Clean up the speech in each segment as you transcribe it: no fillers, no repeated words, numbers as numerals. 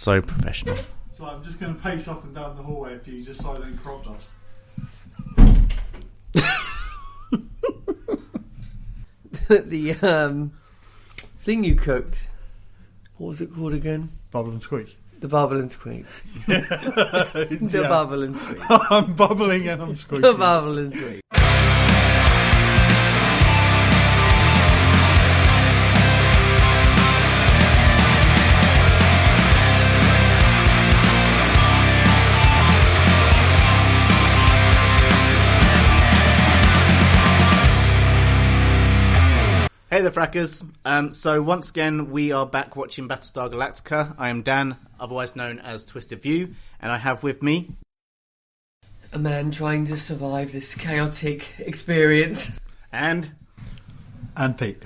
So professional. So I'm just going to pace up and down the hallway for you, just so I don't crop dust. The thing you cooked, what was it called again? Bubble and squeak. The bubble and squeak. The bubble and squeak. I'm bubbling and I'm squeaking. The bubble and squeak. Hey there, frackers. So once again, we are back watching Battlestar Galactica. I am Dan, otherwise known as Twisted View, and I have with me... a man trying to survive this chaotic experience. And Pete.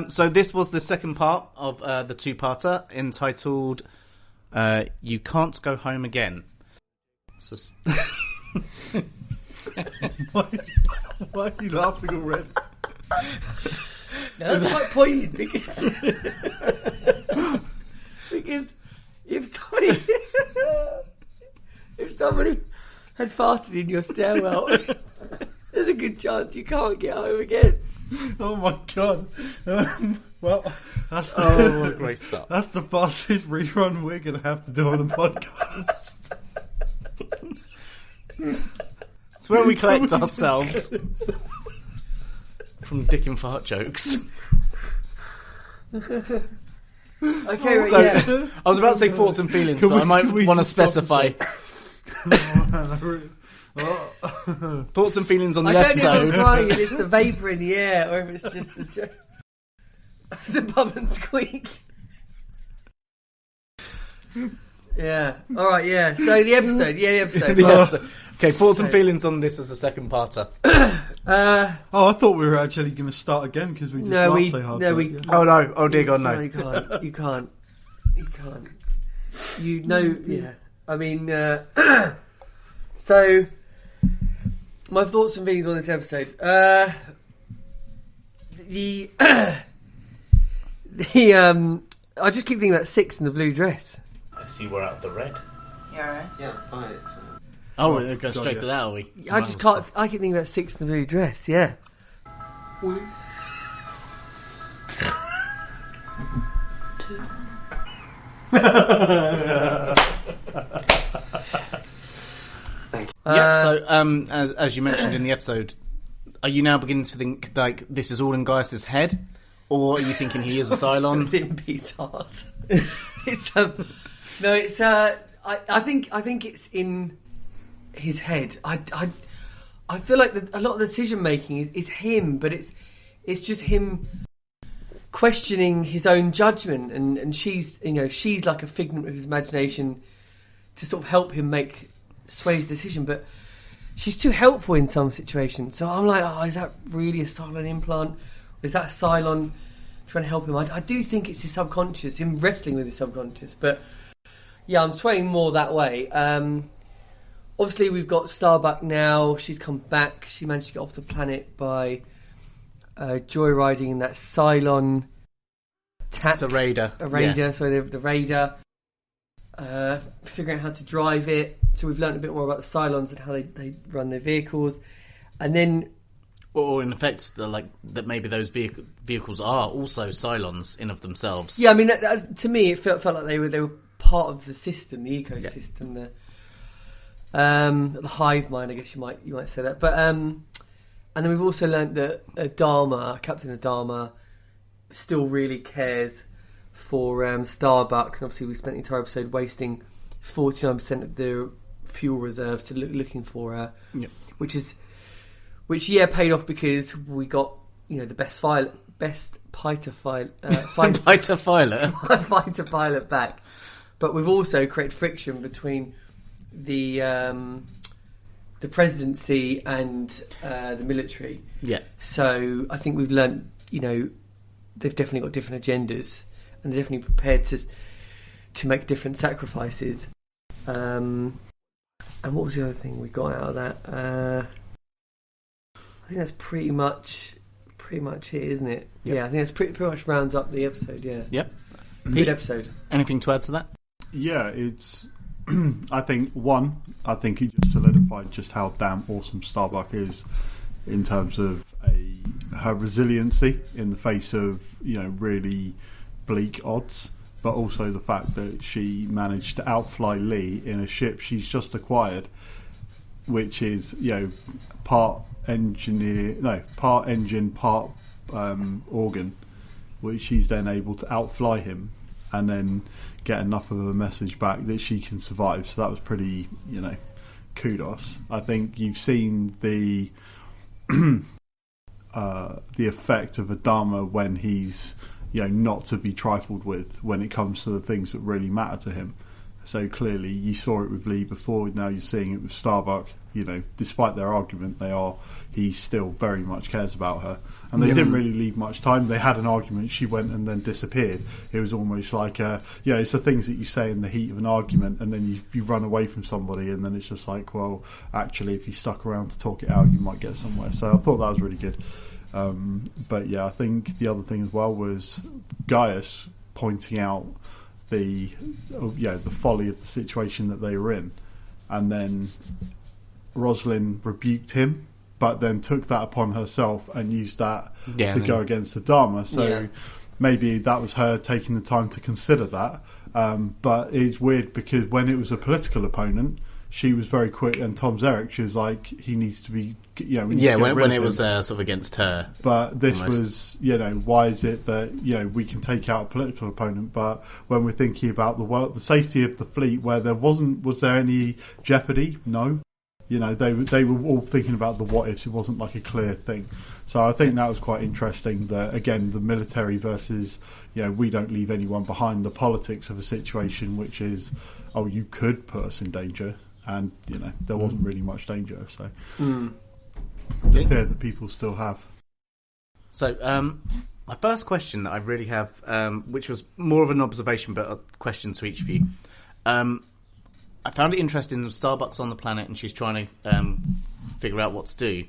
So this was the second part of the two-parter entitled You Can't Go Home Again. So... Why are you laughing already? That's quite poignant because if somebody had farted in your stairwell, there's a good chance you can't get home again. Oh my god! Well, that's what a great start. That's the fastest rerun we're going to have to do on the podcast. It's where we collect ourselves from dick and fart jokes. Okay, right, So, yeah. I was about to say thoughts and feelings, but I might want to specify thoughts and feelings on the I don't know if I'm episode. crying if it's the vapour in the air or if it's just the joke. The bubble and squeak. Yeah. All right. Yeah. So the episode. Yeah, the episode. The Right. episode. Okay, thoughts and feelings on this as a second parter. Oh, I thought we were actually going to start again because we just laughed so hard. Oh no! Oh dear God, no! You can't. You can't. You can't. You know. Yeah. I mean. So, my thoughts and feelings on this episode. I just keep thinking about Six in the blue dress. I see we're out of the red. Yeah, right. Yeah, fine. It's, Oh, we're going straight to that, are we? I just can't. I keep thinking about Six in the blue dress. Yeah. Yeah. So, as you mentioned in the episode, are you now beginning to think like this is all in Gaius's head, or are you thinking he is a Cylon? It's in Pete's arse. It's no. It's I think it's in his head. I feel like a lot of the decision making is him, but it's just him questioning his own judgment, and she's like a figment of his imagination to sort of help him make sway his decision, but she's too helpful in some situations. So I'm like, oh, is that really a Cylon implant? Or is that a Cylon trying to help him? I do think it's his subconscious, him wrestling with his subconscious, but yeah, I'm swaying more that way. Obviously, we've got Starbuck now. She's come back. She managed to get off the planet by joyriding in that Cylon It's a Raider. Yeah. So the Raider. Figuring out how to drive it. So we've learned a bit more about the Cylons and how they run their vehicles. And then... Or in effect, that maybe those vehicles are also Cylons in of themselves. Yeah, I mean, to me, it felt like they were part of the system, the ecosystem, the hive mind, I guess you might say that. But and then we've also learnt that Captain Adama, still really cares for Starbuck. And obviously, we spent the entire episode wasting 49% of the fuel reserves to looking for her, which paid off because we got the best fighter pilot back. But we've also created friction between the presidency and the military. Yeah. So I think we've learnt, they've definitely got different agendas, and they're definitely prepared to make different sacrifices. And what was the other thing we got out of that? I think that's pretty much it, isn't it? Yeah, I think that's pretty much rounds up the episode. Yeah. Yep. Good episode. Anything to add to that? Yeah, it's. I think it just solidified just how damn awesome Starbuck is in terms of her resiliency in the face of really bleak odds, but also the fact that she managed to outfly Lee in a ship she's just acquired, which is part engine, part organ, which she's then able to outfly him and then get enough of a message back that she can survive. So that was pretty, kudos. I think you've seen the effect of Adama when he's not to be trifled with when it comes to the things that really matter to him. So clearly you saw it with Lee before, now you're seeing it with Starbuck. Despite their argument, he still very much cares about her. And they didn't really leave much time. They had an argument, she went and then disappeared. It was almost like, it's the things that you say in the heat of an argument, and then you run away from somebody, and then it's just like, well, actually, if you stuck around to talk it out, you might get somewhere. So I thought that was really good. But yeah, I think the other thing as well was Gaius pointing out the folly of the situation that they were in, and then Rosalind rebuked him, but then took that upon herself and used that to go against Adama. So maybe that was her taking the time to consider that. But it's weird because when it was a political opponent, she was very quick, and Tom Zarek, she was like, he needs to be, when it was sort of against her. But this was, why is it that, we can take out a political opponent, but when we're thinking about the safety of the fleet, was there any jeopardy? No. They were all thinking about the what ifs. It wasn't like a clear thing. So I think that was quite interesting, that again, the military versus, we don't leave anyone behind, the politics of a situation, which is, you could put us in danger. And there wasn't really much danger, so the fear that people still have. So my first question that I really have, which was more of an observation but a question to each of you, I found it interesting that Starbuck's on the planet and she's trying to figure out what to do.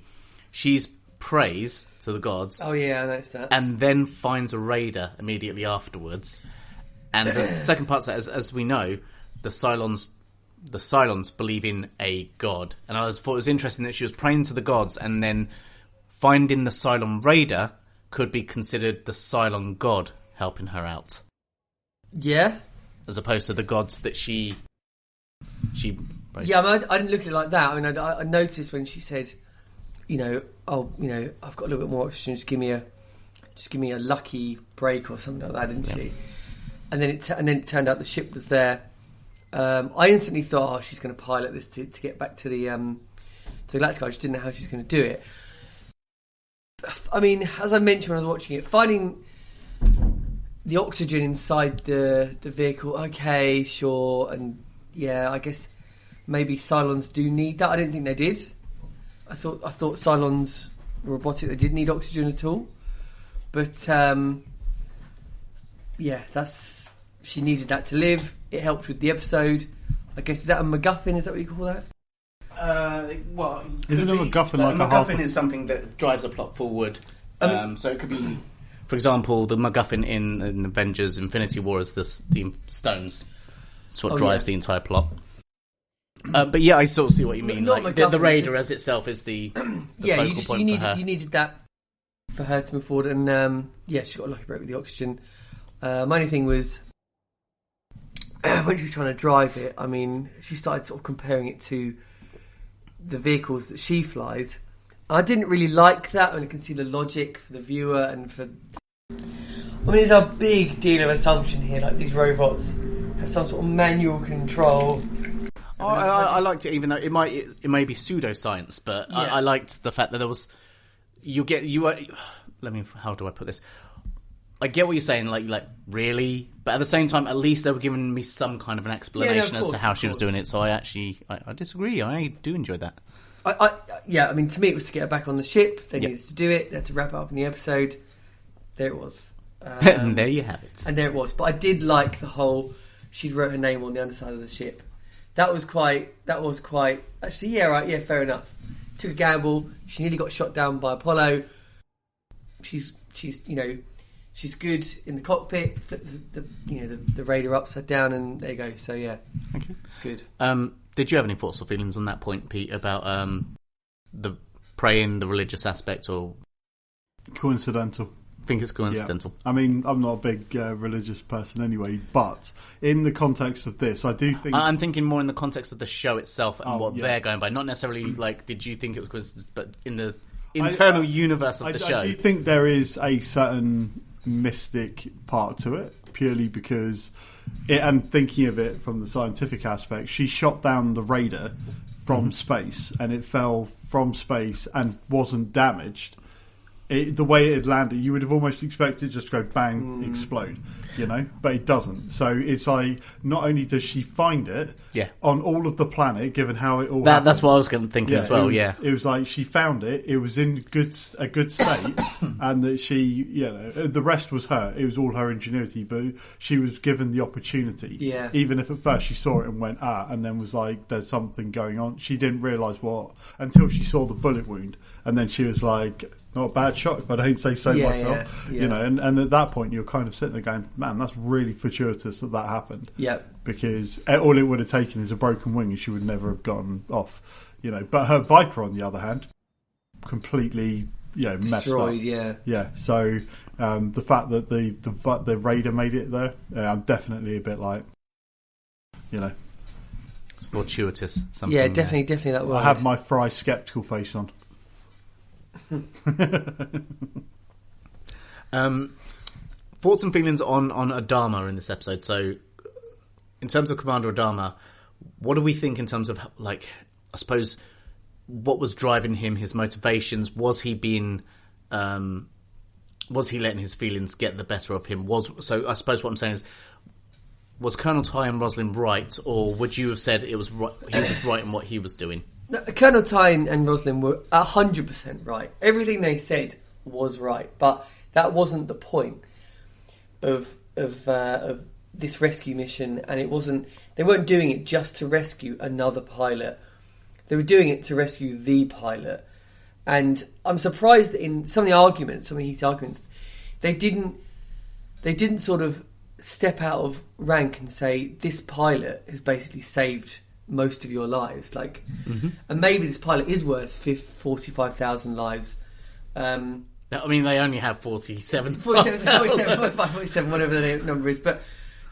She's prays to the gods. Oh yeah, I noticed that. And then finds a raider immediately afterwards. And the second part is that, as we know, the Cylons believe in a god. And I thought it was interesting that she was praying to the gods and then finding the Cylon raider could be considered the Cylon god helping her out. Yeah. As opposed to the gods that she yeah, I didn't look at it like that. I mean, I noticed when she said, I've got a little bit more oxygen, just give me a lucky break or something like that, didn't she? And then it turned out the ship was there. I instantly thought, she's going to pilot this to get back to the Galactica. I just didn't know how she's going to do it. I mean, as I mentioned when I was watching it, finding the oxygen inside the vehicle, okay, sure, and yeah, I guess maybe Cylons do need that. I didn't think they did. I thought Cylons were robotic. They didn't need oxygen at all. But she needed that to live. It helped with the episode. I guess, is that a MacGuffin? Is that what you call that? Isn't a MacGuffin like a MacGuffin is something that drives a plot forward. So it could be, for example, the MacGuffin in Avengers Infinity War is the stones. It's what drives the entire plot. But yeah, I sort of see what you mean. Like the raider as itself is the focal point for her. You needed that for her to move forward, and she got a lucky break with the oxygen. My only thing was when she was trying to drive it. I mean, she started sort of comparing it to the vehicles that she flies. I didn't really like that. I mean, I can see the logic for the viewer and for. I mean, there's a big deal of assumption here. Like these robots have some sort of manual control. I liked it, even though it may be pseudoscience, but yeah. I liked the fact that there was. How do I put this? I get what you're saying, like really, but at the same time, at least they were giving me some kind of an explanation as to how she was doing it. So I disagree. I do enjoy that. I mean, to me, it was to get her back on the ship. They needed to do it. They had to wrap it up in the episode. There it was. And there you have it. And there it was. But I did like the whole. She'd wrote her name on the underside of the ship. That was quite. Actually, yeah, right. Yeah, fair enough. Took a gamble. She nearly got shot down by Apollo. She's She's good in the cockpit. Flip the radar upside down, and there you go. So yeah, thank you. It's good. Did you have any thoughts or feelings on that point, Pete, about the praying, the religious aspect, or coincidental? I think it's coincidental. Yeah. I mean, I'm not a big religious person anyway, but in the context of this, I do think... I'm thinking more in the context of the show itself and what they're going by. Not necessarily, like, did you think it was coincidence, but in the internal universe of the show. I do think there is a certain mystic part to it, purely because... and thinking of it from the scientific aspect, she shot down the raider from space, and it fell from space and wasn't damaged. The way it had landed, you would have almost expected it just to go bang, explode, but it doesn't. So it's like, not only does she find it on all of the planet, given how it all happened. That's what I was thinking as well. It was like she found it was in a good state, and that she, the rest was her. It was all her ingenuity, but she was given the opportunity. Yeah. Even if at first she saw it and went and then was like, "There's something going on." She didn't realise what until she saw the bullet wound, and then she was like, not a bad shot if I don't say so myself. Yeah. And at that point you're kind of sitting there going, man, that's really fortuitous that happened. Yeah. Because all it would have taken is a broken wing and she would never have gotten off. But her Viper, on the other hand, completely messed up. Yeah. So the fact that the Raider made it there, I'm definitely a bit like, it's fortuitous. Something, yeah, definitely that word. I have my Fry skeptical face on. Thoughts and feelings on Adama in this episode. So, in terms of Commander Adama, what do we think in terms of, like, I suppose, what was driving him, his motivations? Was he letting his feelings get the better of him? So I suppose what I'm saying is, was Colonel Ty and Rosalind right, or would you have said he was right in what he was doing? No, Colonel Ty and Rosalind were 100% right. Everything they said was right, but that wasn't the point of this rescue mission, and it wasn't. They weren't doing it just to rescue another pilot. They were doing it to rescue the pilot. And I'm surprised that in some of the heated arguments, they didn't sort of step out of rank and say, this pilot has basically saved most of your lives, and maybe this pilot is worth 45,000 lives. I mean, they only have 47, 47, whatever the number is. But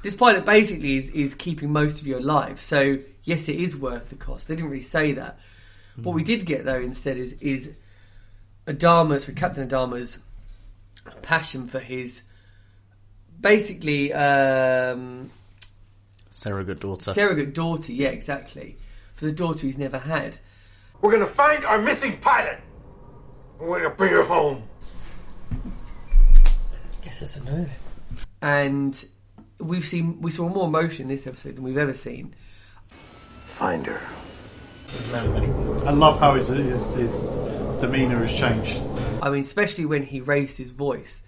this pilot basically is keeping most of your lives. So yes, it is worth the cost. They didn't really say that. What we did get though instead is Captain Adama's passion for his basically. Surrogate daughter, yeah, exactly. For the daughter he's never had. We're going to find our missing pilot. We're going to bring her home. Yes, that's a no. And we saw more emotion in this episode than we've ever seen. Find her. I love how his demeanour has changed. I mean, especially when he raised his voice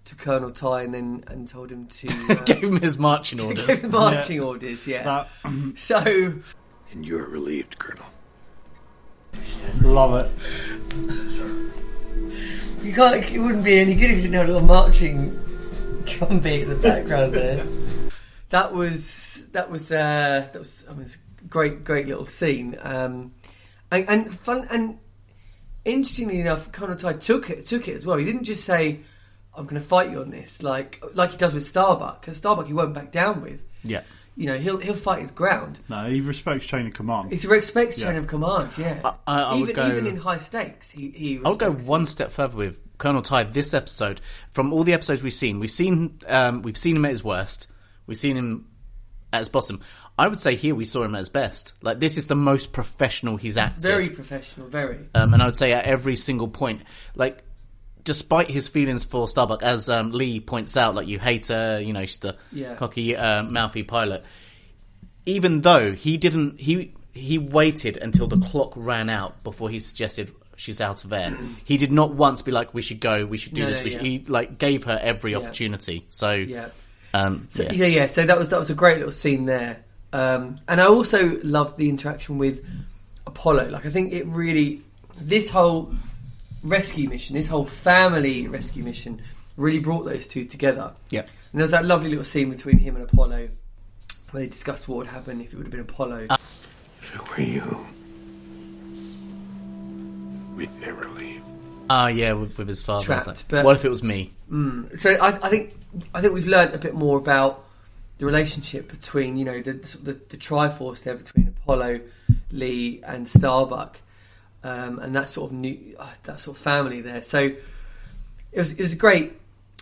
to Colonel Ty and told him to... gave him his marching orders. orders, yeah. So... And you're relieved, Colonel. Love it. It wouldn't be any good if you didn't have a little marching drum beat in the background there. That was I mean, it's a great little scene. And fun, and interestingly enough, Colonel Ty took it as well. He didn't just say, I'm going to fight you on this, like he does with Starbuck. Because Starbuck he won't back down with. Yeah. He'll fight his ground. No, he respects chain of command. He respects chain of command, yeah. Even in high stakes, he I would go one step further with Colonel Ty this episode. From all the episodes we've seen him at his worst. We've seen him at his bottom. I would say here we saw him at his best. Like, this is the most professional he's acted. Very professional, very. And I would say at every single point, like, despite his feelings for Starbuck, as Lee points out, like, you hate her, she's the cocky, mouthy pilot. Even though he waited until the clock ran out before he suggested she's out of air. He did not once be like, we should go, we should do this. He gave her every opportunity. So, So that was a great little scene there. And I also loved the interaction with Apollo. Like, I think it really, this whole rescue mission, this whole family rescue mission, really brought those two together. Yeah. And there's that lovely little scene between him and Apollo where they discussed what would happen if it would have been Apollo. If it were you, we'd never leave. Yeah, with his father. Trapped, Like, but- what if it was me? So I think we've learnt a bit more about the relationship between, you know, the Triforce there between Apollo, Lee, and Starbuck, and that sort of that sort of family there. So it was a great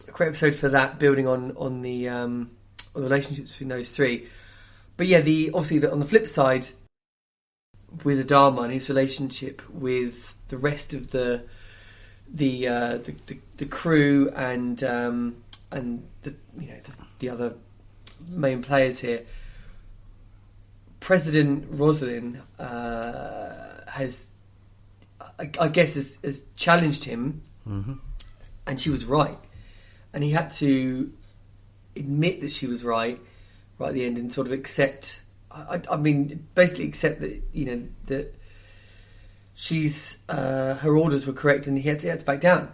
episode for that, building on the relationships between those three. But yeah, obviously on the flip side, with Adama and his relationship with the rest of the crew and the other main players here, President Rosalind has challenged him, and she was right, and he had to admit that she was right at the end and sort of accept. I mean, basically accept that, you know, that she's her orders were correct, and he had to back down.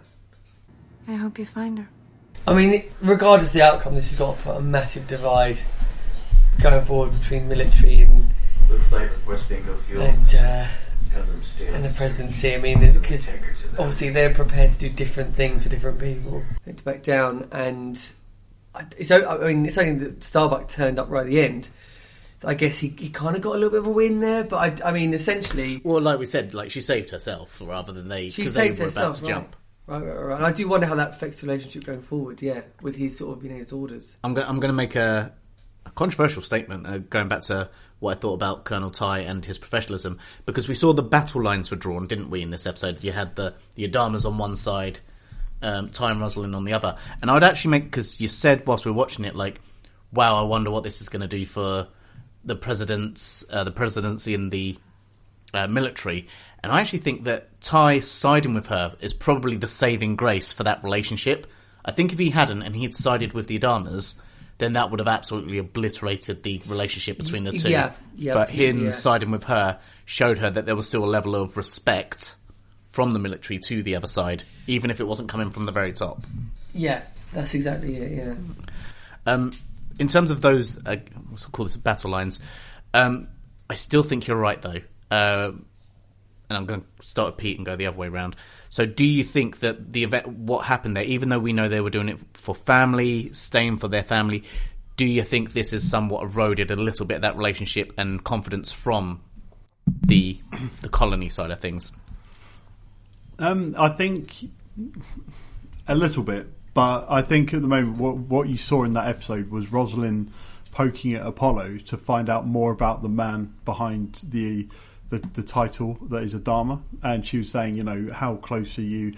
I hope you find her. I mean, regardless of the outcome, this has got to put a massive divide going forward between military and the presidency. I mean, because obviously they're prepared to do different things for different people. They had to back down, and it's only that Starbuck turned up right at the end. I guess he kind of got a little bit of a win there, but I mean, essentially... Well, like we said, like she saved herself rather than they... She because they saved were herself, about to jump. Right. And I do wonder how that affects the relationship going forward, yeah, with his sort of, you know, his orders. I'm going to make a controversial statement, going back to what I thought about Colonel Ty and his professionalism, because we saw the battle lines were drawn, didn't we, in this episode? You had the Adamas on one side, Ty and Rosalind on the other. And I would actually make... Because you said whilst we were watching it, like, wow, I wonder what this is going to do for the presidency and the military. And I actually think that Ty siding with her is probably the saving grace for that relationship. I think if he hadn't and he had sided with the Adamas, then that would have absolutely obliterated the relationship between the two. Yeah, but him siding with her showed her that there was still a level of respect from the military to the other side, even if it wasn't coming from the very top. Yeah, that's exactly it, yeah. In terms of those, what's it called, this battle lines, I still think you're right, though. And I'm going to start with Pete and go the other way around. So do you think that the event, what happened there, even though we know they were doing it for family, staying for their family, do you think this has somewhat eroded a little bit of that relationship and confidence from the colony side of things? I think a little bit, but I think at the moment what you saw in that episode was Rosalind poking at Apollo to find out more about the man behind the title that is Adama, and she was saying, you know, how close are you?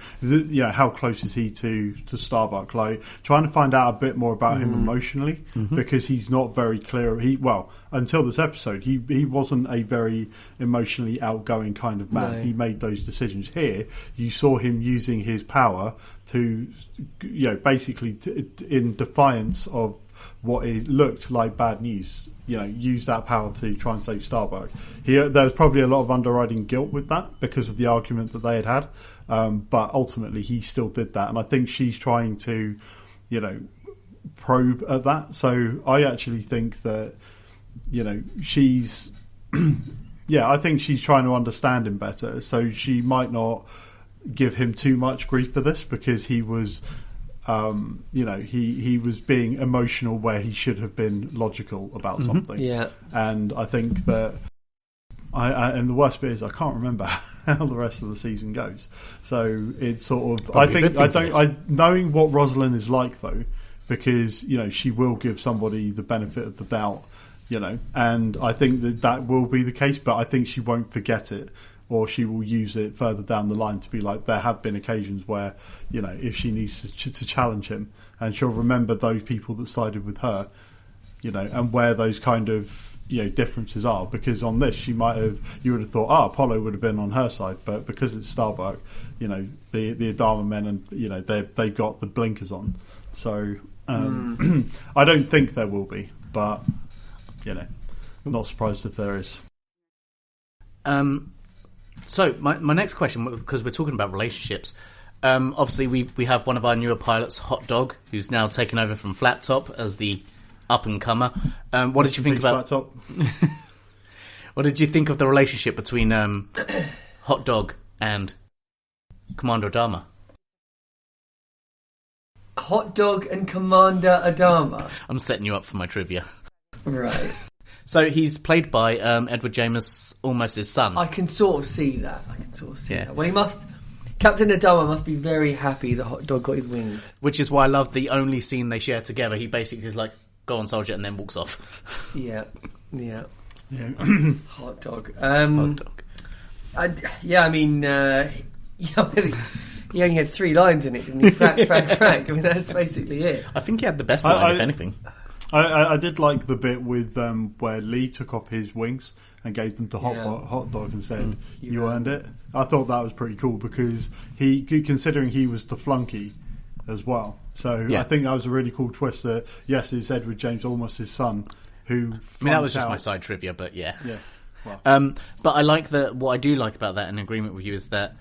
How close is he to Starbuck? Like trying to find out a bit more about him emotionally, because he's not very clear. Until this episode, he wasn't a very emotionally outgoing kind of man. No. He made those decisions. Here, you saw him using his power to, you know, basically in defiance of what it looked like bad news, you know, use that power to try and save Starbuck. There was probably a lot of underriding guilt with that because of the argument that they had, but ultimately he still did that, and I think she's trying to, you know, probe at that. So I actually think that, you know, she's I think she's trying to understand him better, so she might not give him too much grief for this, because he was he was being emotional where he should have been logical about something. Yeah. And I think that and the worst bit is I can't remember how the rest of the season goes. So it's sort of Probably knowing what Rosalind is like, though, because, you know, she will give somebody the benefit of the doubt, you know, and I think that will be the case, but I think she won't forget it, or she will use it further down the line to be like, there have been occasions where, you know, if she needs to challenge him, and she'll remember those people that sided with her, you know, and where those kind of, you know, differences are. Because on this, you would have thought, Apollo would have been on her side, but because it's Starbuck, you know, the Adama men, and, you know, they got the blinkers on. So I don't think there will be, but, you know, I'm not surprised if there is. So my next question, because we're talking about relationships, Obviously, we have one of our newer pilots, Hot Dog, who's now taken over from Flat Top as the up-and-comer. What did you think about... Flat Top? What did you think of the relationship between Hot Dog and Commander Adama? Hot Dog and Commander Adama. I'm setting you up for my trivia. Right. So he's played by Edward James, almost his son. I can sort of see that. Well, he must... Captain Adama must be very happy that Hot Dog got his wings. Which is why I love the only scene they share together. He basically is like, go on, soldier, and then walks off. Yeah. Hot Dog. Hot Dog. He only had 3 lines in it, didn't he? Frank. I mean, that's basically it. I think he had the best line, if anything. I did like the bit with where Lee took off his wings and gave them to Hot Dog and said, you earned it. I thought that was pretty cool because considering he was the flunky as well. So I think that was a really cool twist that, yes, it's Edward James, almost his son, who... I mean, that was just my side trivia, but yeah. Yeah. Well. But I like what I do like about that, in agreement with you, is that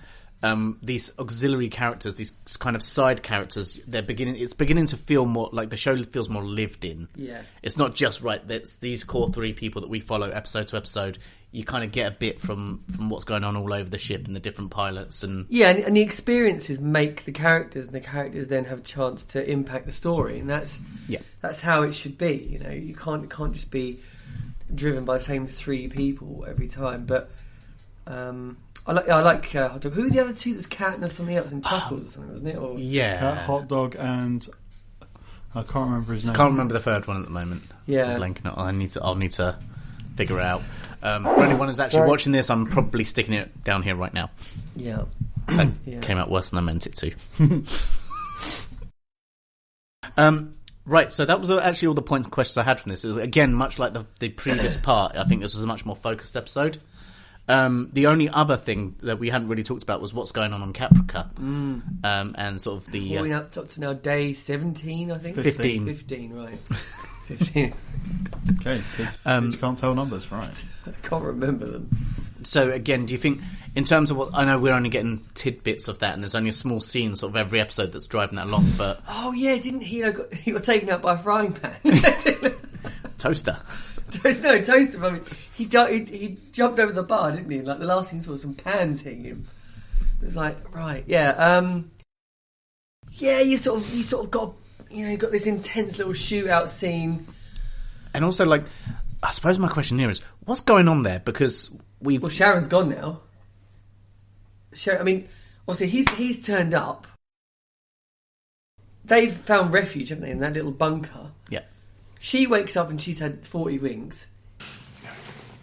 these auxiliary characters, these kind of side characters, it's beginning to feel more like the show feels more lived in. Yeah. It's not just that's these core 3 people that we follow episode to episode. You kind of get a bit from what's going on all over the ship and the different pilots and the experiences make the characters, and the characters then have a chance to impact the story, and that's how it should be. You know, you can't just be driven by the same 3 people every time. But I like Hot Dog. Who were the other 2? There was Cat and something else, and Chuckles or something, wasn't it? Or... Yeah, Cat, Hot Dog, and I can't remember his name. I can't remember the third one at the moment. Yeah, I'll need to figure it out. For anyone who's actually watching this, I'm probably sticking it down here right now. Yeah, came out worse than I meant it to. Right, so that was actually all the points and questions I had from this. It was, again, much like the previous part. I think this was a much more focused episode. The only other thing that we hadn't really talked about was what's going on Caprica. And sort of the... We're up to now day 17, I think? 15. 15, right. 15. Okay, you can't tell numbers, right. I can't remember them. So, again, do you think, in terms of what... I know we're only getting tidbits of that, and there's only a small scene sort of every episode that's driving that along, but... Oh, yeah, didn't he? He got taken out by a frying pan. Toaster. No, toaster. I mean, he jumped over the bar, didn't he? And, like, the last thing he saw was some pans hitting him. It was like, right, yeah. You sort of got, you got this intense little shootout scene. And also, like, I suppose my question here is, what's going on there? Because Well, Sharon's gone now. I mean, obviously he's turned up. They've found refuge, haven't they, in that little bunker? Yeah. She wakes up and she's had 40 wings.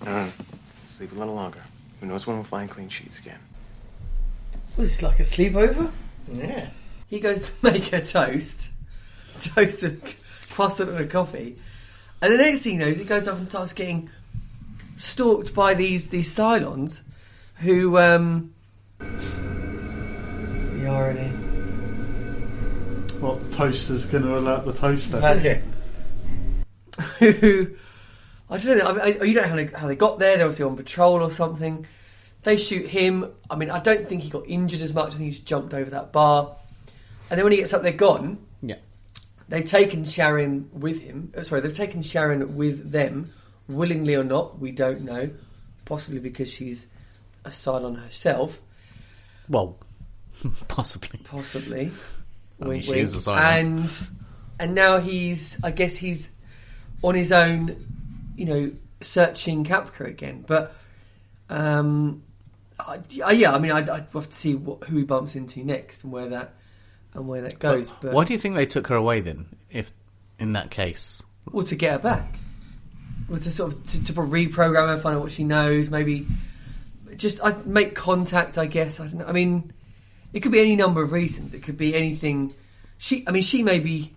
No. Sleep a little longer. Who knows when we'll find clean sheets again. Was this like a sleepover? Yeah. He goes to make a toast and croissant and a coffee. And the next thing he knows, he goes up and starts getting stalked by these Cylons who... The irony. What, the toaster's going to alert the toaster? Okay. Who... I don't know. I mean, you don't know how they got there. They're obviously on patrol or something. They shoot him. I mean, I don't think he got injured as much. I think he just jumped over that bar. And then when he gets up, they're gone. Yeah. They've taken Sharon with him. They've taken Sharon with them, willingly or not. We don't know. Possibly because she's a Cylon herself. Well, possibly. Possibly. I mean, Wink, she is wink. a Cylon. And now I guess he's on his own, searching Caprica again. But, I mean, I'd have to see who he bumps into next and where that goes. But why do you think they took her away then? If in that case, well, to get her back, or to sort of to reprogram her, find out what she knows, maybe just make contact. I guess I don't know. I mean, it could be any number of reasons. It could be anything. She may be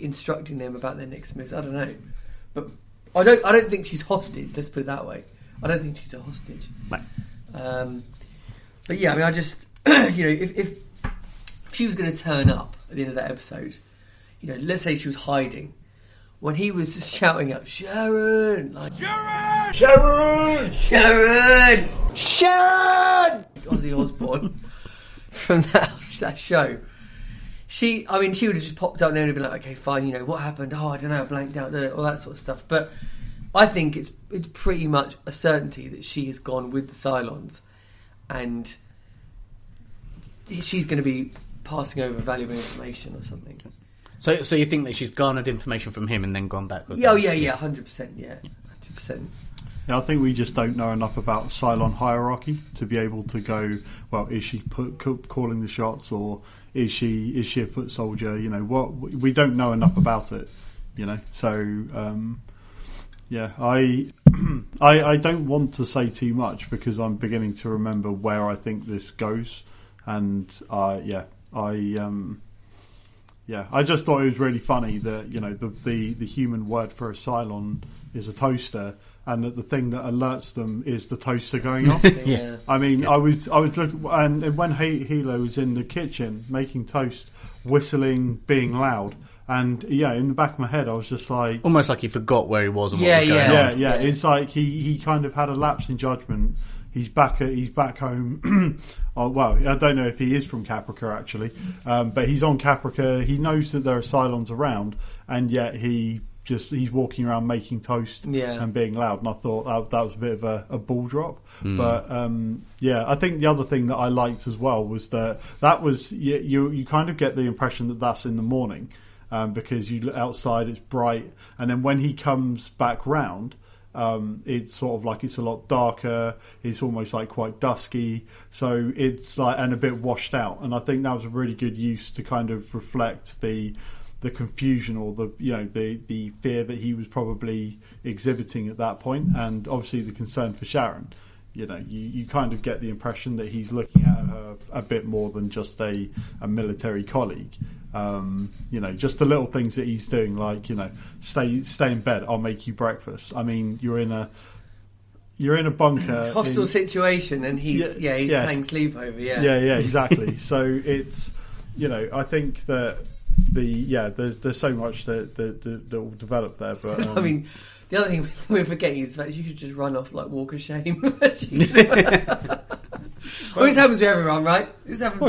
instructing them about their next moves. I don't know, but I don't think she's hostage. Let's put it that way. I don't think she's a hostage. Right. But yeah, I mean, I just if she was going to turn up at the end of that episode, let's say she was hiding, when he was just shouting out Sharon, like Sharon, Sharon, Sharon, Sharon, Ozzy Osbourne from that show. She would have just popped up there and been like, okay, fine, what happened? Oh, I don't know, I blanked out, all that sort of stuff. But I think it's pretty much a certainty that she has gone with the Cylons, and she's going to be passing over valuable information or something. So you think that she's garnered information from him and then gone back with Yeah, him? yeah, 100%, yeah, 100%. Yeah, I think we just don't know enough about Cylon hierarchy to be able to go, well, is she calling the shots, or is she a foot soldier? What we don't know enough about it. So yeah, I don't want to say too much because I'm beginning to remember where I think this goes, and I just thought it was really funny that the human word for a Cylon is a toaster, and that the thing that alerts them is the toaster going off. Yeah. I mean, I was looking, and when Hilo was in the kitchen making toast, whistling, being loud, and in the back of my head, I was just like, almost like he forgot where he was and what was going on. Yeah. It's like he kind of had a lapse in judgment. He's back home. Oh, well, I don't know if he is from Caprica actually, but he's on Caprica. He knows that there are Cylons around, and yet he's walking around making toast and being loud. And I thought that was a bit of a ball drop. But I think the other thing that I liked as well was that was you kind of get the impression that that's in the morning, because you look outside, it's bright, and then when he comes back round, it's sort of like it's a lot darker. It's almost like quite dusky, so it's like and a bit washed out. And I think that was a really good use to kind of reflect the confusion or the fear that he was probably exhibiting at that point, and obviously the concern for Sharon. You kind of get the impression that he's looking at her a bit more than just a military colleague. Just the little things that he's doing, like stay in bed, I'll make you breakfast. I mean, you're in a bunker, hostile situation, and he's playing sleepover. Yeah, exactly. So it's I think that there's so much that will develop there. But I mean, the other thing we're forgetting is that you could just run off like walk of shame. Well, this happens to everyone, right?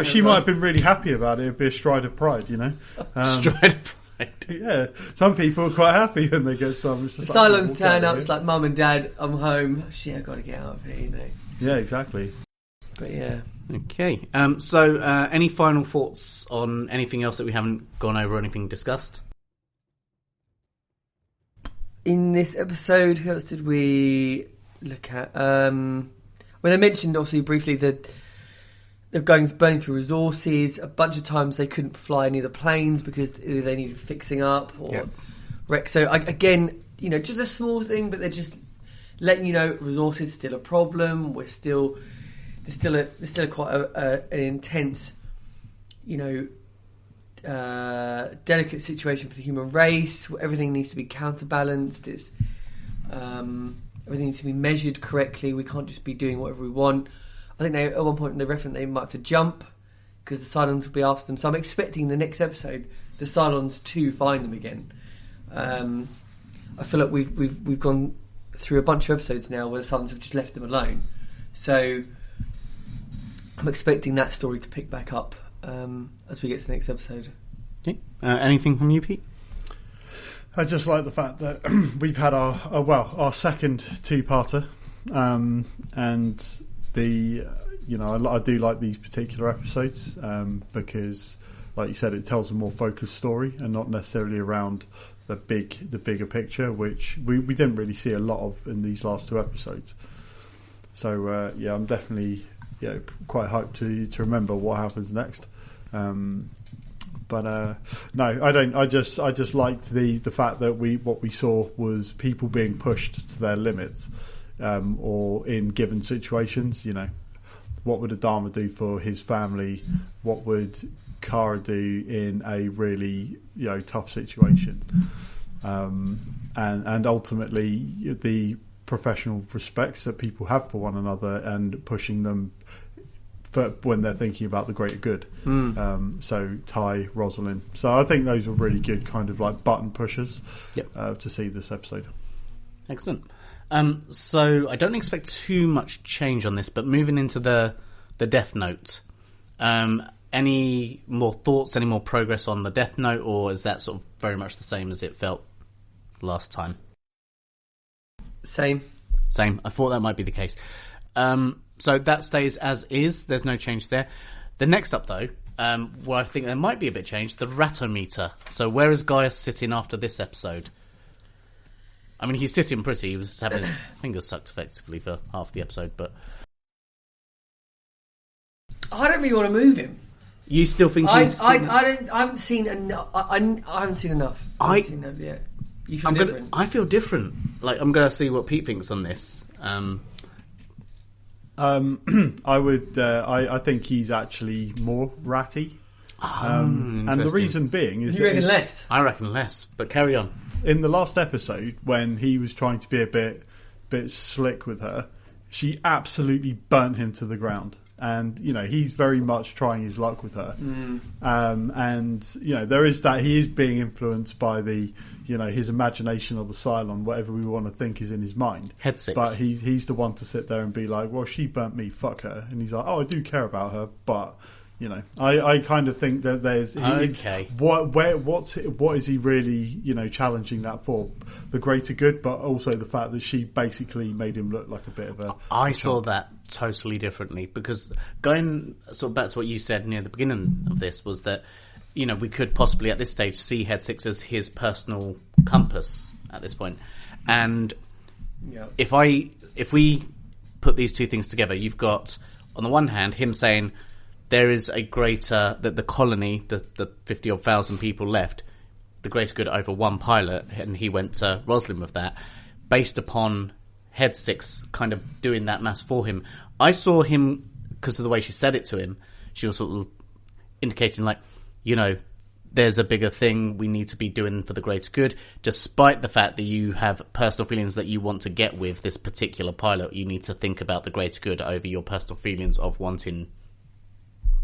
She might have been really happy about it. It'd be a stride of pride, Stride of pride. Yeah, some people are quite happy when they get some. The Cylons turn up. It's like, Mum and Dad, I'm home. Shit, I've got to get out of here. Yeah, exactly. But yeah. Okay. So, any final thoughts on anything else that we haven't gone over or anything discussed? In this episode, who else did we look at? When I mentioned, obviously, briefly that they're burning through resources. A bunch of times they couldn't fly any of the planes because they needed fixing up or wreck. So, again, just a small thing, but they're just letting you know resources still a problem. There's still quite an intense, delicate situation for the human race. Everything needs to be counterbalanced. Everything needs to be measured correctly. We can't just be doing whatever we want. I think at one point they referenced they might have to jump because the Cylons will be after them. So I'm expecting the next episode the Cylons to find them again. I feel like we've gone through a bunch of episodes now where the Cylons have just left them alone. So I'm expecting that story to pick back up as we get to the next episode. Okay. Anything from you, Pete? I just like the fact that we've had our second two-parter, and I do like these particular episodes because, like you said, it tells a more focused story and not necessarily around the bigger picture, which we didn't really see a lot of in these last two episodes. So I'm definitely quite hyped to remember what happens next. But no, I don't. I just liked the fact that what we saw was people being pushed to their limits, or in given situations. What would Adama do for his family? What would Kara do in a really tough situation? And ultimately the professional respects that people have for one another and pushing them when they're thinking about the greater good. So Ty, Rosalind. So I think those were really good kind of like button pushers to see this episode. Excellent. So I don't expect too much change on this, but moving into the the Death Note. Any more thoughts, any more progress on the Death Note, or is that sort of very much the same as it felt last time? Same. I thought that might be the case. So that stays as is. There's no change there. The next up, though, where I think there might be a bit of change, the Ratometer. So where is Gaius sitting after this episode? I mean, he's sitting pretty. He was having his fingers sucked effectively for half the episode, but... I don't really want to move him. You still think he's... I haven't seen enough. I haven't seen enough. I haven't seen enough yet. You feel different? I feel different. Like, I'm going to see what Pete thinks on this. I would. I think he's actually more ratty. And the reason being is you reckon less? I reckon less. But carry on. In the last episode, when he was trying to be a bit slick with her, she absolutely burnt him to the ground. And he's very much trying his luck with her. And there is that he is being influenced by the his imagination of the Cylon, whatever we want to think is in his mind. Head 6. But he's the one to sit there and be like, well, she burnt me, fuck her. And he's like, oh, I do care about her, but I kind of think that there's okay. What is he really challenging that for? The greater good, but also the fact that she basically made him look like a bit of a. I saw that totally differently, because going sort of back to what you said near the beginning of this was that we could possibly at this stage see Head 6 as his personal compass at this point, and if we put these two things together, you've got on the one hand him saying there is a greater, that the colony, the 50-odd thousand people left, the greater good over one pilot, and he went to Roslin with that, based upon Head 6 kind of doing that mass for him. I saw him, because of the way she said it to him, she was sort of indicating like, there's a bigger thing we need to be doing for the greater good, despite the fact that you have personal feelings that you want to get with this particular pilot. You need to think about the greater good over your personal feelings of wanting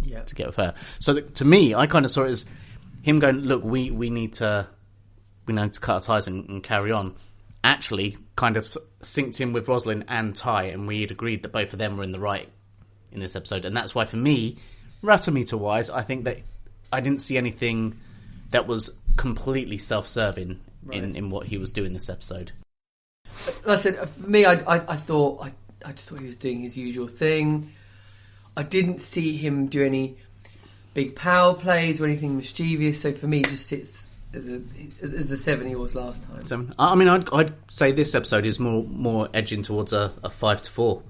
to get with her. So to me, I kind of saw it as him going, look, we need to cut our ties and carry on. Actually kind of synced in with Roslin and Ty, and we had agreed that both of them were in the right in this episode. And that's why for me, Ratometer wise, I think that I didn't see anything that was completely self-serving in what he was doing this episode. Listen, for me, I just thought he was doing his usual thing. I didn't see him do any big power plays or anything mischievous. So for me, it just sits as the 7 he was last time. 7. I mean, I'd say this episode is more edging towards a 5 to 4.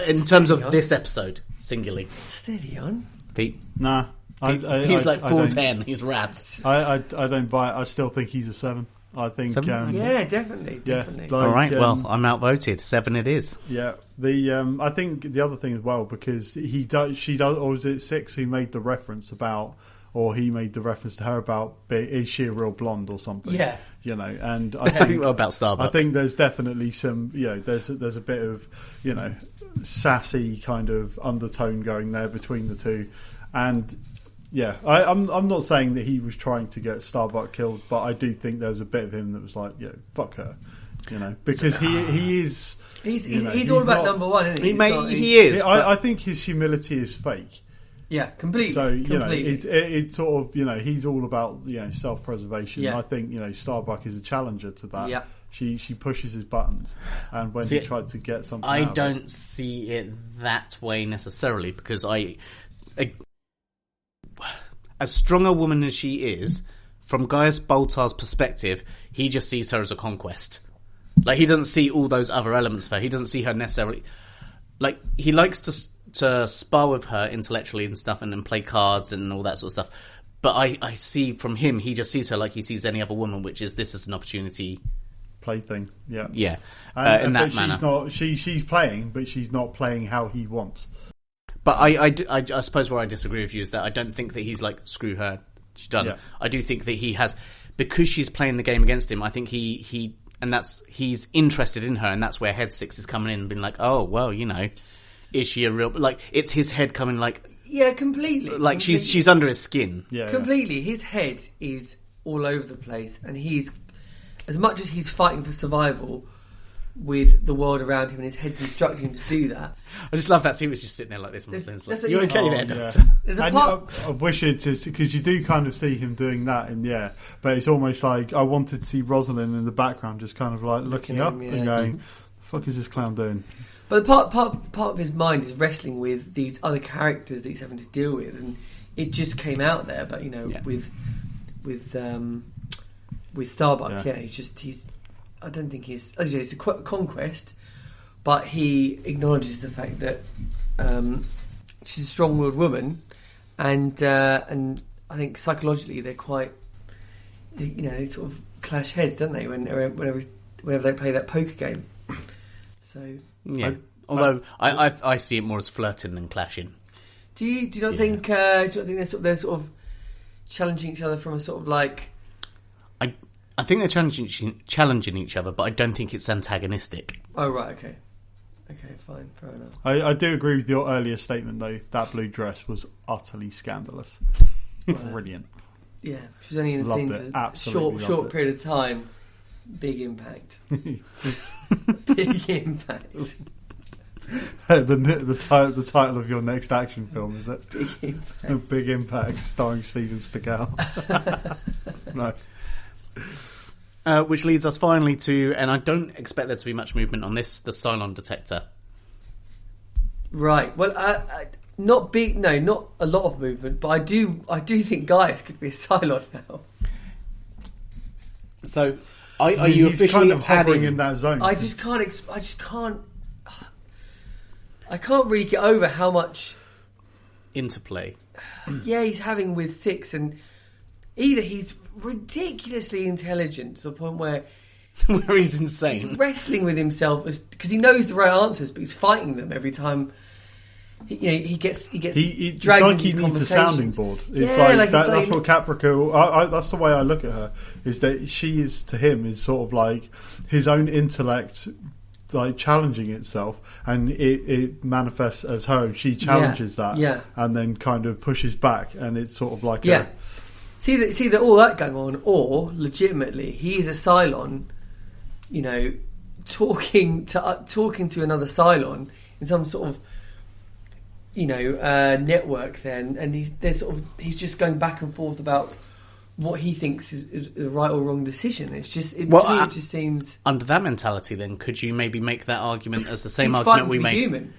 In terms of this episode, singularly. Steady on, Pete. Nah. He's like 4-10. He's rad. I don't buy it. I still think he's a 7. I think. 7? Yeah, definitely. All right. Well, I'm outvoted. 7 it is. Yeah. I think the other thing as well, because she does, or was it 6 who made the reference about, or he made the reference to her about, is she a real blonde or something? Yeah. And I think about Starbuck. I think there's definitely some, there's a bit of, sassy kind of undertone going there between the two, and. Yeah, I'm not saying that he was trying to get Starbuck killed, but I do think there was a bit of him that was like, fuck her, because he is. He's all about number one, isn't he? He is. I think his humility is fake. Yeah, completely. So completely. It's sort of he's all about self-preservation. Yeah. I think Starbuck is a challenger to that. Yeah. She pushes his buttons, and when he tried to get something, I don't see it that way necessarily, because as strong a woman as she is, from Gaius Baltar's perspective, he just sees her as a conquest. Like, he doesn't see all those other elements of her. He doesn't see her necessarily... Like, he likes to spar with her intellectually and stuff, and then play cards and all that sort of stuff. But I see from him, he just sees her like he sees any other woman, which is, this is an opportunity... Plaything, yeah. Yeah, in that manner. She's playing, but she's not playing how he wants. But I suppose where I disagree with you is that I don't think that he's like, screw her, she's done. Yeah. I do think that he has, because she's playing the game against him, I think he's interested in her, and that's where Head 6 is coming in and being like, oh, well, is she a real... Like, it's his head coming like... Yeah, completely. Like, completely. she's under his skin. Yeah, completely. His head is all over the place, and he's... As much as he's fighting for survival, with the world around him, and his head's instructing him to do that. I just love that scene. Was just sitting there like this. You like, okay there, yeah. Doctor? There's a And part. I wish it because you do kind of see him doing that in the air, but it's almost like I wanted to see Rosalind in the background, just kind of like looking at up him, yeah. and going, "The fuck is this clown doing?" But part of his mind is wrestling with these other characters that he's having to deal with, and it just came out there. But with Starbuck, he's. I don't think he's. As you know, it's a conquest, but he acknowledges the fact that she's a strong-willed woman, and I think psychologically they're quite. They sort of clash heads, don't they? Whenever they play that poker game. So yeah. Although I see it more as flirting than clashing. Do you not think? Do you not think they're sort of challenging each other from a sort of like? I think they're challenging each other, but I don't think it's antagonistic. Oh right, okay, fine, fair enough. I do agree with your earlier statement, though. That blue dress was utterly scandalous. Brilliant. Yeah, she's only in the scene for a short period of time. Big impact. Big impact. The title of your next action film is it? Big Impact. Big Impact, starring Steven Seagal. No. Which leads us finally to, and I don't expect there to be much movement on this, the Cylon detector. Right. Well, not big. No, not a lot of movement, but I do think Gaius could be a Cylon now. So, are you He's officially kind of hovering adding in that zone? I can't really get over how much interplay? yeah he's having with Six, and either he's ridiculously intelligent to the point where Where he's insane. he's wrestling with himself because he knows the right answers, but he's fighting them every time. He gets It's dragged like into he these needs a sounding conversations. board. It's Yeah, like it's that's what Caprica. That's the way I look at her. Is that she is to him is sort of like his own intellect, like challenging itself, and it manifests as her. And she challenges that, and then kind of pushes back, and it's sort of like It's either all that going on, or legitimately he's a Cylon, talking to another Cylon in some sort of network. Then, and he's just going back and forth about what he thinks is the right or wrong decision. It's just to me it just seems under that mentality. Then could you maybe make that argument as the same he's argument we fighting to be made? human.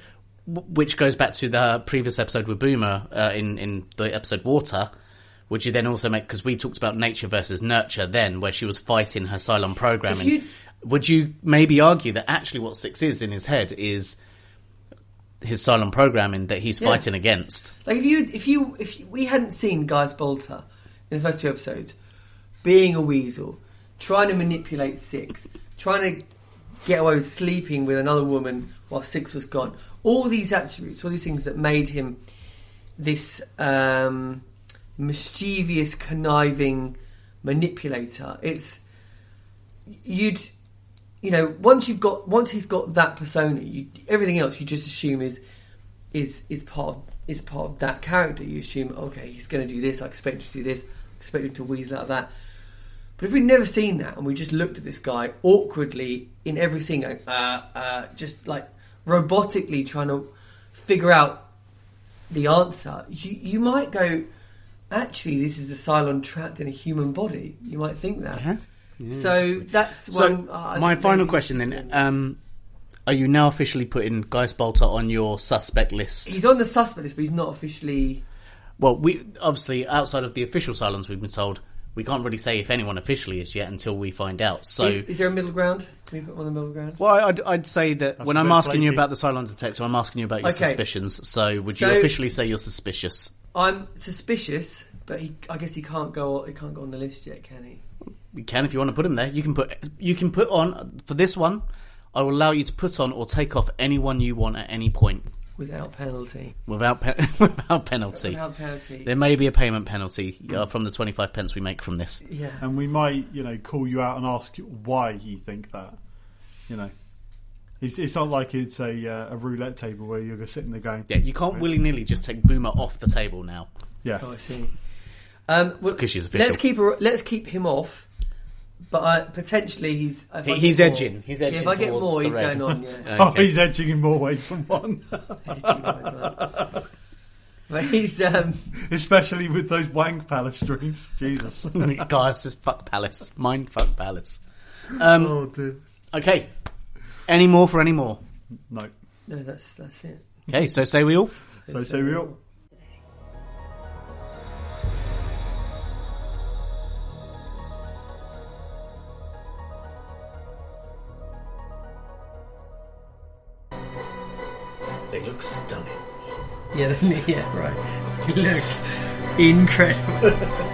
Which goes back to the previous episode with Boomer in the episode Water. Would you then also make, because we talked about nature versus nurture then, where she was fighting her Cylon programming. Would you maybe argue that actually what Six is in his head is his Cylon programming that he's fighting against? Like if we hadn't seen Gaius Baltar in the first two episodes being a weasel, trying to manipulate Six, trying to get away with sleeping with another woman while Six was gone, all these attributes, all these things that made him this mischievous, conniving manipulator. It's once he's got that persona, everything else you just assume is part of that character. You assume, okay, he's going to do this. I expect him to do this. I expect him to weasel out of that. But if we'd never seen that and we just looked at this guy awkwardly in every scene, going, just like robotically trying to figure out the answer, you might go, actually, this is a Cylon trapped in a human body. You might think that. Yeah. Yeah, so that's one. My final question then: are you now officially putting Gaius Baltar on your suspect list? He's on the suspect list, but he's not officially. Well, we obviously outside of the official Cylons, we've been told we can't really say if anyone officially is yet until we find out. So, is there a middle ground? Can we put one in the middle ground? Well, I'd say that when I'm asking you flaky. about the Cylon detector, I'm asking you about your suspicions. So, would you officially say you're suspicious? I'm suspicious, but I guess he can't go on the list yet, can he? You can if you want to put him there. You can put on for this one. I will allow you to put on or take off anyone you want at any point without penalty. Without penalty. Without penalty. There may be a payment penalty from the 25 pence we make from this. Yeah. And we might, call you out and ask why you think that. It's not like it's a roulette table where you're sitting there going. Yeah, you can't willy nilly just take Boomer off the table now. Yeah. Oh, I see. Well, because she's official. Let's keep him off. But potentially he's He's edging. He's edging. If I get towards more, the he's red. going on. Yeah. Okay. Oh, he's edging in more ways than one. But he's Especially with those wank palace streams. Jesus. Guys, this fuck Palace. Mind fuck Palace. Oh, dear. Okay. Any more for any more? No. no, that's it. Okay, so say we all. So say we all. They look stunning. Yeah, yeah, right. Look, incredible.